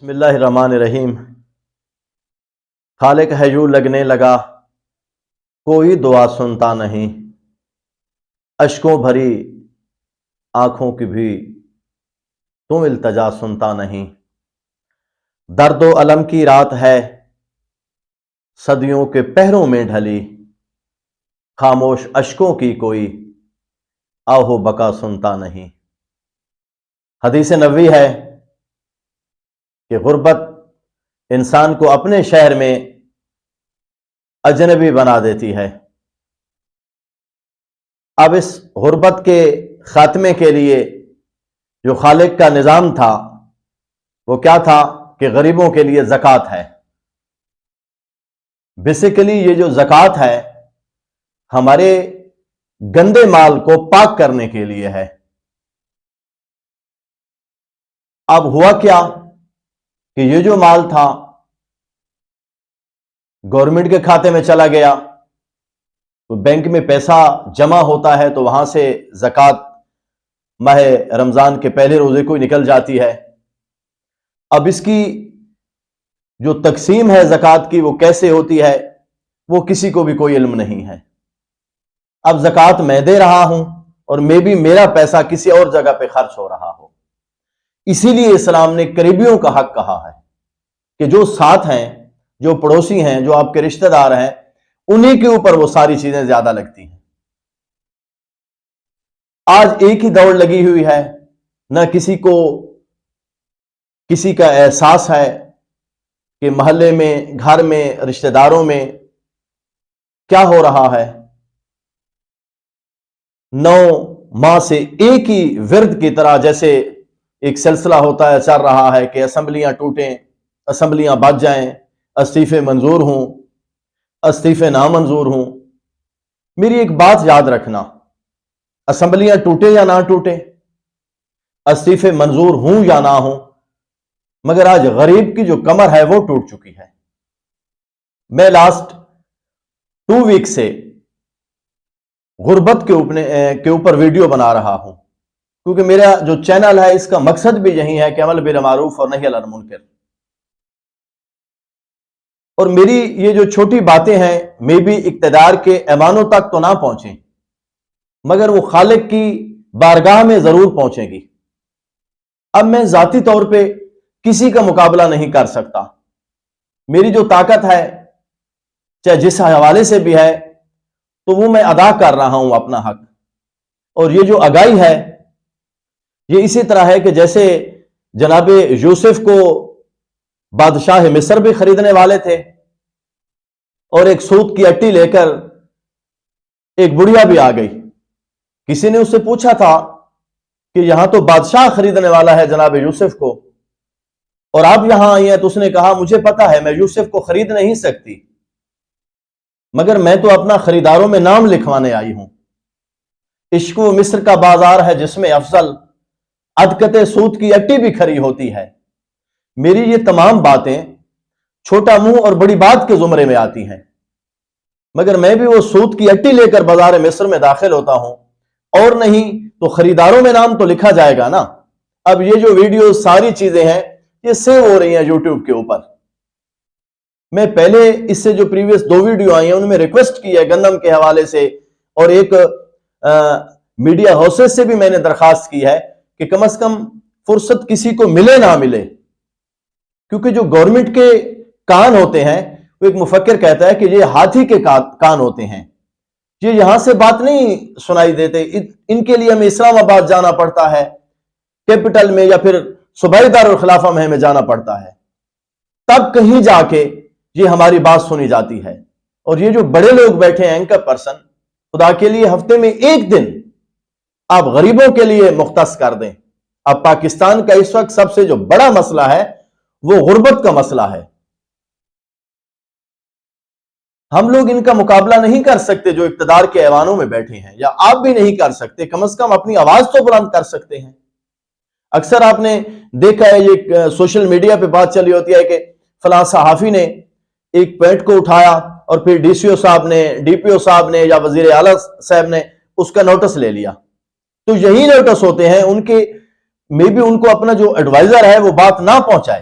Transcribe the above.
بسم اللہ الرحمن الرحیم۔ خالق ہے یوں لگنے لگا، کوئی دعا سنتا نہیں، اشکوں بھری آنکھوں کی بھی تم التجا سنتا نہیں۔ درد و الم کی رات ہے، صدیوں کے پہروں میں ڈھلی، خاموش اشکوں کی کوئی آہو بکا سنتا نہیں۔ حدیث نبوی ہے کہ غربت انسان کو اپنے شہر میں اجنبی بنا دیتی ہے۔ اب اس غربت کے خاتمے کے لیے جو خالق کا نظام تھا وہ کیا تھا کہ غریبوں کے لیے زکوٰۃ ہے۔ بیسیکلی یہ جو زکوٰۃ ہے ہمارے گندے مال کو پاک کرنے کے لیے ہے۔ اب ہوا کیا کہ یہ جو مال تھا گورنمنٹ کے کھاتے میں چلا گیا، تو بینک میں پیسہ جمع ہوتا ہے تو وہاں سے زکوٰۃ ماہ رمضان کے پہلے روزے کو نکل جاتی ہے۔ اب اس کی جو تقسیم ہے زکوٰۃ کی وہ کیسے ہوتی ہے وہ کسی کو بھی کوئی علم نہیں ہے۔ اب زکوٰۃ میں دے رہا ہوں اور میں بھی میرا پیسہ کسی اور جگہ پہ خرچ ہو رہا ہو، اسی لیے اسلام نے قریبیوں کا حق کہا ہے کہ جو ساتھ ہیں، جو پڑوسی ہیں، جو آپ کے رشتہ دار ہیں، انہی کے اوپر وہ ساری چیزیں زیادہ لگتی ہیں۔ آج ایک ہی دوڑ لگی ہوئی ہے، نہ کسی کو کسی کا احساس ہے کہ محلے میں، گھر میں، رشتہ داروں میں کیا ہو رہا ہے۔ 9 ماہ سے ایک ہی ورد کی طرح جیسے ایک سلسلہ ہوتا ہے چل رہا ہے کہ اسمبلیاں ٹوٹیں، اسمبلیاں بچ جائیں، استعفے منظور ہوں، استعفے نامنظور ہوں۔ میری ایک بات یاد رکھنا، اسمبلیاں ٹوٹے یا نہ ٹوٹے، استعفے منظور ہوں یا نہ ہوں، مگر آج غریب کی جو کمر ہے وہ ٹوٹ چکی ہے۔ میں لاسٹ 2 ویک سے غربت کے اوپر ویڈیو بنا رہا ہوں، کیونکہ میرا جو چینل ہے اس کا مقصد بھی یہی ہے کہ عمل بالمعروف اور نہی عن المنکر، اور میری یہ جو چھوٹی باتیں ہیں میں بھی اقتدار کے ایوانوں تک تو نہ پہنچیں مگر وہ خالق کی بارگاہ میں ضرور پہنچیں گی۔ اب میں ذاتی طور پہ کسی کا مقابلہ نہیں کر سکتا، میری جو طاقت ہے چاہے جس حوالے سے بھی ہے تو وہ میں ادا کر رہا ہوں اپنا حق۔ اور یہ جو آگاہی ہے یہ اسی طرح ہے کہ جیسے جناب یوسف کو بادشاہ مصر بھی خریدنے والے تھے، اور ایک سوت کی اٹی لے کر ایک بڑھیا بھی آ گئی۔ کسی نے اس سے پوچھا تھا کہ یہاں تو بادشاہ خریدنے والا ہے جناب یوسف کو، اور آپ یہاں آئی ہیں، تو اس نے کہا مجھے پتا ہے میں یوسف کو خرید نہیں سکتی، مگر میں تو اپنا خریداروں میں نام لکھوانے آئی ہوں۔ عشق و مصر کا بازار ہے جس میں افضل عدقت سوت کی اٹی بھی کھری ہوتی ہے۔ میری یہ تمام باتیں چھوٹا منہ اور بڑی بات کے زمرے میں آتی ہیں، مگر میں بھی وہ سوت کی اٹی لے کر بازار مصر میں داخل ہوتا ہوں، اور نہیں تو خریداروں میں نام تو لکھا جائے گا نا۔ اب یہ جو ویڈیو ساری چیزیں ہیں یہ سیو ہو رہی ہیں یوٹیوب کے اوپر۔ میں پہلے اس سے جو پریویس 2 ویڈیو آئی ہیں ان میں ریکویسٹ کی ہے گندم کے حوالے سے، اور ایک میڈیا ہاؤسز سے بھی میں نے درخواست کی ہے کہ کم از کم فرصت کسی کو ملے نہ ملے، کیونکہ جو گورنمنٹ کے کان ہوتے ہیں وہ ایک مفکر کہتا ہے کہ یہ ہاتھی کے کان ہوتے ہیں، یہ یہاں سے بات نہیں سنائی دیتے، ان کے لیے ہمیں اسلام آباد جانا پڑتا ہے، کیپٹل میں یا پھر صوبائی دارالخلافہ میں ہمیں جانا پڑتا ہے، تب کہیں جا کے یہ ہماری بات سنی جاتی ہے۔ اور یہ جو بڑے لوگ بیٹھے ہیں اینکر پرسن، خدا کے لیے ہفتے میں ایک دن آپ غریبوں کے لیے مختص کر دیں۔ اب پاکستان کا اس وقت سب سے جو بڑا مسئلہ ہے وہ غربت کا مسئلہ ہے۔ ہم لوگ ان کا مقابلہ نہیں کر سکتے جو اقتدار کے ایوانوں میں بیٹھے ہیں، یا آپ بھی نہیں کر سکتے، کم از کم اپنی آواز تو بلند کر سکتے ہیں۔ اکثر آپ نے دیکھا ہے یہ سوشل میڈیا پہ بات چلی ہوتی ہے کہ فلاں صحافی نے ایک پوائنٹ کو اٹھایا اور پھر ڈی سی او صاحب نے، ڈی پی او صاحب نے یا وزیر اعلیٰ صاحب نے اس کا نوٹس لے لیا۔ تو یہی نوٹس ہوتے ہیں ان کے، میں بھی ان کو اپنا جو ایڈوائزر ہے وہ بات نہ پہنچائے،